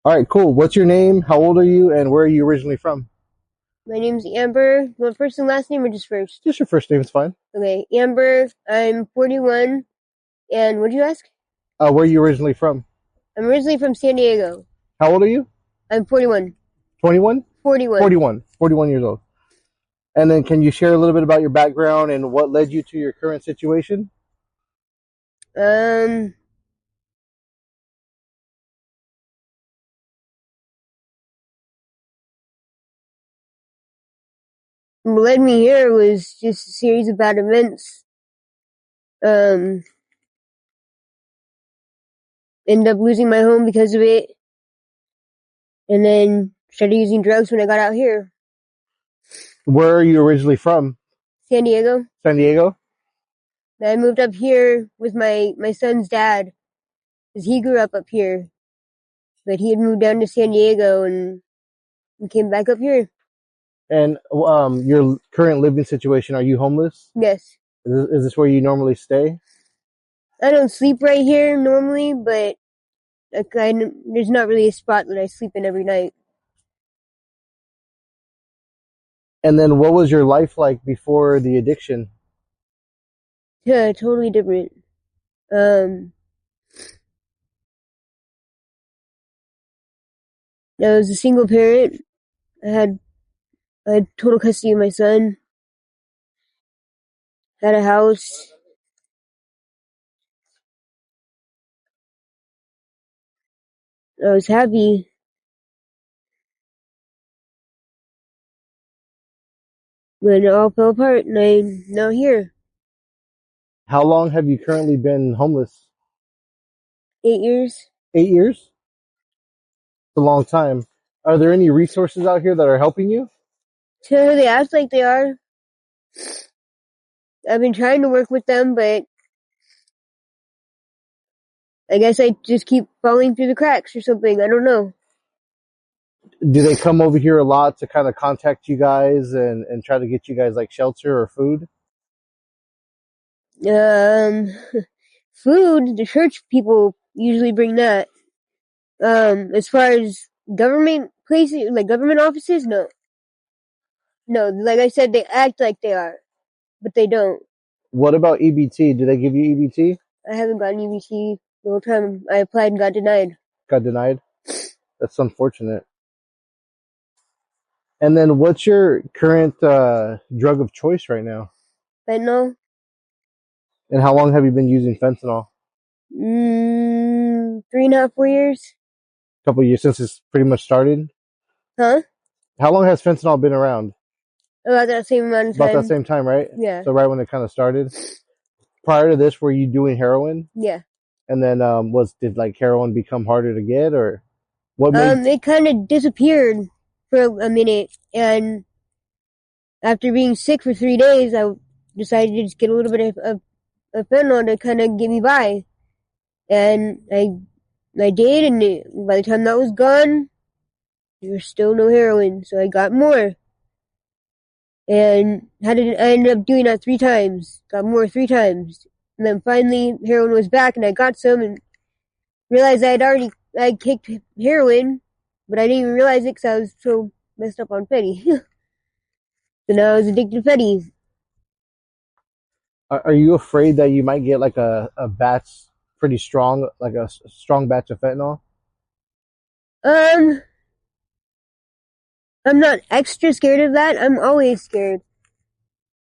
All right, cool. What's your name? How old are you? And where are you originally from? My name's Amber. You want first and last name or just first? Just your first name is fine. Okay, Amber. I'm 41. And what'd you ask? Where are you originally from? I'm originally from San Diego. How old are you? I'm 41. 21? 41. 41. 41 years old. And then can you share a little bit about your background and what led you to your current situation? What led me here was just a series of bad events. Ended up losing my home because of it. And then started using drugs when I got out here. Where are you originally from? San Diego. San Diego? I moved up here with my son's dad. Because he grew up here. But he had moved down to San Diego and came back up here. And your current living situation, are you homeless? Yes. Is this where you normally stay? I don't sleep right here normally, but there's not really a spot that I sleep in every night. And then what was your life like before the addiction? Yeah, totally different. I was a single parent. I had total custody of my son. Had a house. I was happy. But it all fell apart and I'm now here. How long have you currently been homeless? 8 years. 8 years? It's a long time. Are there any resources out here that are helping you? So they act like they are. I've been trying to work with them, but I guess I just keep falling through the cracks or something. I don't know. Do they come over here a lot to kind of contact you guys and try to get you guys like shelter or food? Food, the church people usually bring that. As far as government places, like government offices, no. No, like I said, they act like they are, but they don't. What about EBT? Do they give you EBT? I haven't gotten EBT the whole time I applied and got denied. Got denied? That's unfortunate. And then what's your current drug of choice right now? Fentanyl? And how long have you been using fentanyl? 3.5, 4 years. A couple of years since it's pretty much started? Huh? How long has fentanyl been around? About that same amount of About time. that same time, right? Yeah. So right when it kind of started. Prior to this, were you doing heroin? Yeah. And then did like heroin become harder to get, or what made? It kind of disappeared for a minute, and after being sick for 3 days, I decided to just get a little bit of fentanyl to kind of get me by, and I did, and by the time that was gone, there was still no heroin, so I got more. And I ended up doing that 3 times. Got more 3 times. And then finally, heroin was back, and I got some, and realized I kicked heroin, but I didn't even realize it because I was so messed up on Fetty. So now I was addicted to Fetty. Are you afraid that you might get like a batch pretty strong, like a strong batch of fentanyl? I'm not extra scared of that. I'm always scared.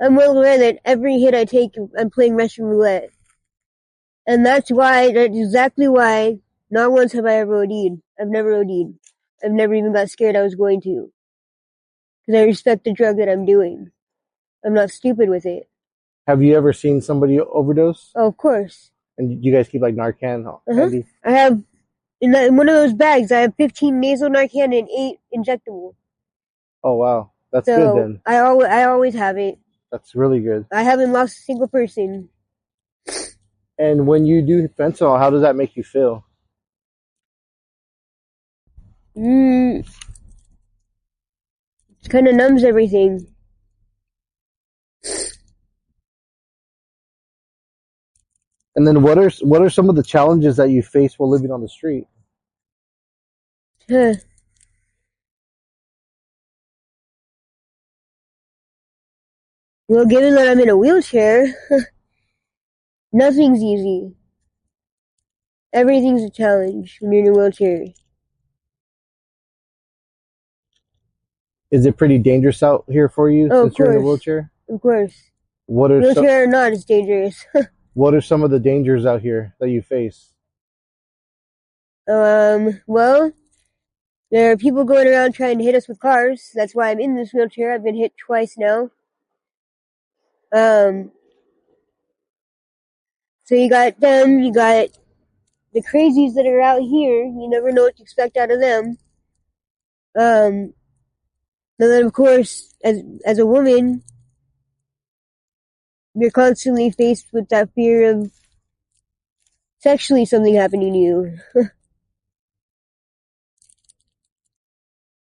I'm well aware that every hit I take, I'm playing Russian roulette. And that's exactly why, not once have I ever OD'd. I've never OD'd. I've never even got scared I was going to. Because I respect the drug that I'm doing. I'm not stupid with it. Have you ever seen somebody overdose? Oh, of course. And you guys keep like Narcan handy? I have, in one of those bags, I have 15 nasal Narcan and 8 injectable. Oh, wow. That's good then. I always have it. That's really good. I haven't lost a single person. And when you do fentanyl, how does that make you feel? It kind of numbs everything. And then what are some of the challenges that you face while living on the street? Huh. Well, given that I'm in a wheelchair, nothing's easy. Everything's a challenge when you're in a wheelchair. Is it pretty dangerous out here for you Oh, of since you're in a course. wheelchair? Of course. What are some Wheelchair or not, it's dangerous. What are some of the dangers out here that you face? Well, there are people going around trying to hit us with cars. That's why I'm in this wheelchair. I've been hit twice now. Um, so you got them, you got the crazies that are out here. You never know what to expect out of them. And then of course, as a woman, you're constantly faced with that fear of sexually something happening to you.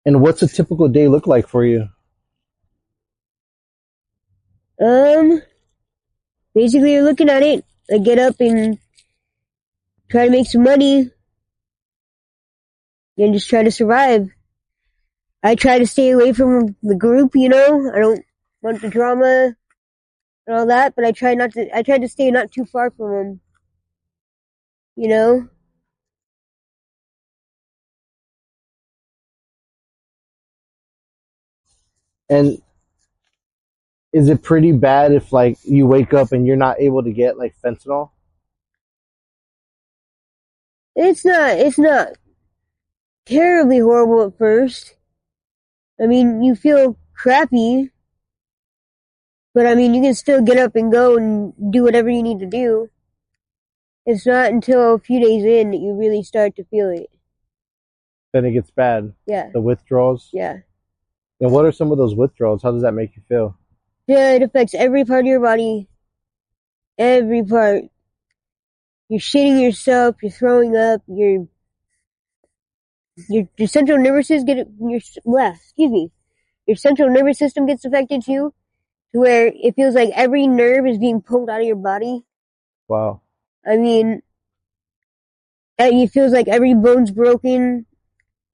And what's a typical day look like for you? Um, Basically you're looking at it. I get up and try to make some money and just try to survive. I try to stay away from the group, I don't want the drama and all that, but I try to stay not too far from them, you know? And is it pretty bad if like you wake up and you're not able to get like fentanyl? It's not terribly horrible at first. I mean, you feel crappy, but I mean, you can still get up and go and do whatever you need to do. It's not until a few days in that you really start to feel it. Then it gets bad. Yeah, The withdrawals. yeah. And what are some of those withdrawals? How does that make you feel? Yeah, it affects every part of your body. Every part. You're shitting yourself, you're throwing up, your central nervous system your central nervous system gets affected too, to where it feels like every nerve is being pulled out of your body. Wow. I mean, it feels like every bone's broken.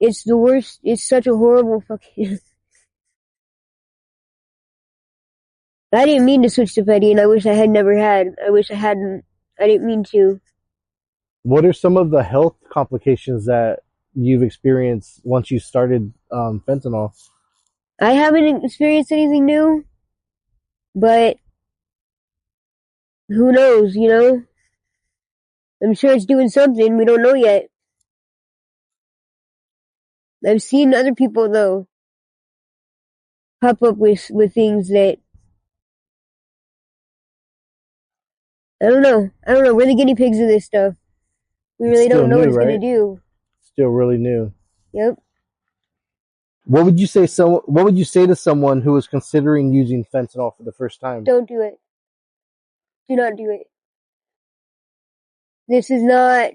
It's the worst. It's such a horrible fucking. I didn't mean to switch to Fetty, and I wish I had never had. I wish I hadn't. I didn't mean to. What are some of the health complications that you've experienced once you started fentanyl? I haven't experienced anything new, but who knows? I'm sure it's doing something. We don't know yet. I've seen other people though pop up with things that I don't know. We're the guinea pigs of this stuff. We It's really still don't know what new, it's gonna right? do. Still really new. Yep. What would you say to someone who is considering using fentanyl for the first time? Don't do it. Do not do it. This is not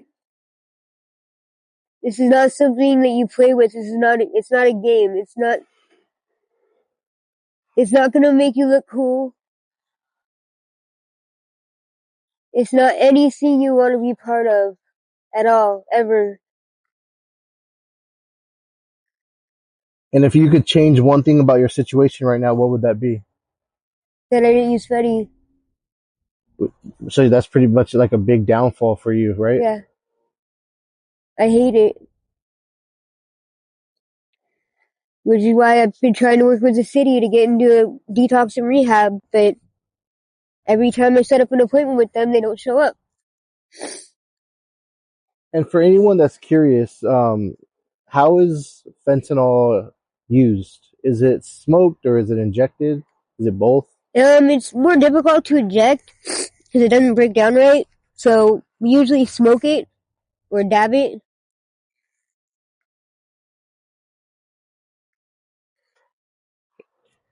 This is not something that you play with. It's not a game. It's not gonna make you look cool. It's not anything you want to be part of at all, ever. And if you could change one thing about your situation right now, what would that be? That I didn't use Fetty. So that's pretty much like a big downfall for you, right? Yeah. I hate it. Which is why I've been trying to work with the city to get into a detox and rehab, but every time I set up an appointment with them, they don't show up. And for anyone that's curious, how is fentanyl used? Is it smoked or is it injected? Is it both? It's more difficult to inject because it doesn't break down right. So we usually smoke it or dab it.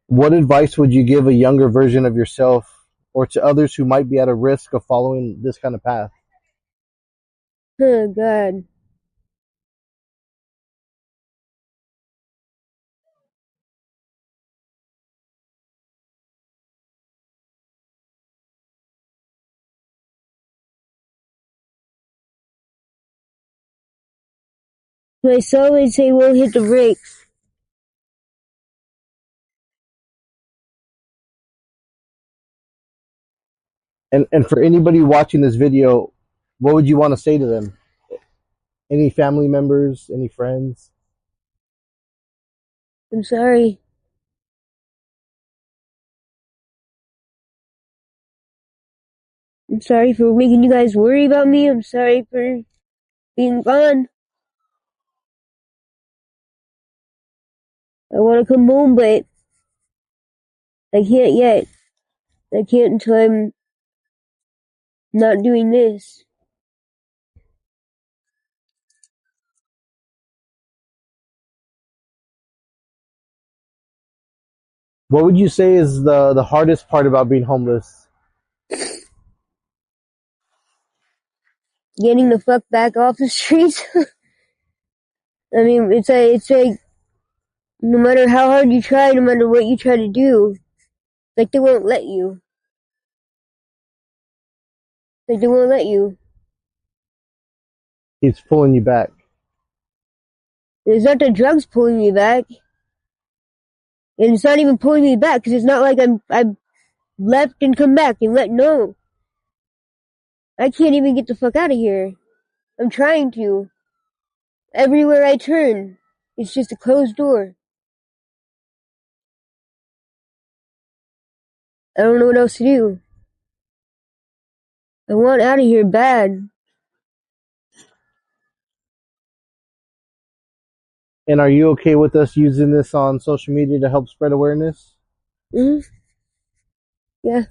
What advice would you give a younger version of yourself or to others who might be at a risk of following this kind of path? Oh God. My son would say, "We'll hit the brakes." And for anybody watching this video, what would you want to say to them? Any family members, any friends? I'm sorry. I'm sorry for making you guys worry about me. I'm sorry for being gone. I want to come home, but I can't yet. I can't until I'm not doing this. What would you say is the hardest part about being homeless? Getting the fuck back off the streets. I mean, it's like, no matter how hard you try, no matter what you try to do, like they won't let you. Like they won't let you. Keeps pulling you back. It's not the drugs pulling me back. And it's not even pulling me back, because it's not like I've left and come back and no. I can't even get the fuck out of here. I'm trying to. Everywhere I turn, it's just a closed door. I don't know what else to do. I want out of here bad. And are you okay with us using this on social media to help spread awareness? Mm-hmm. Yeah.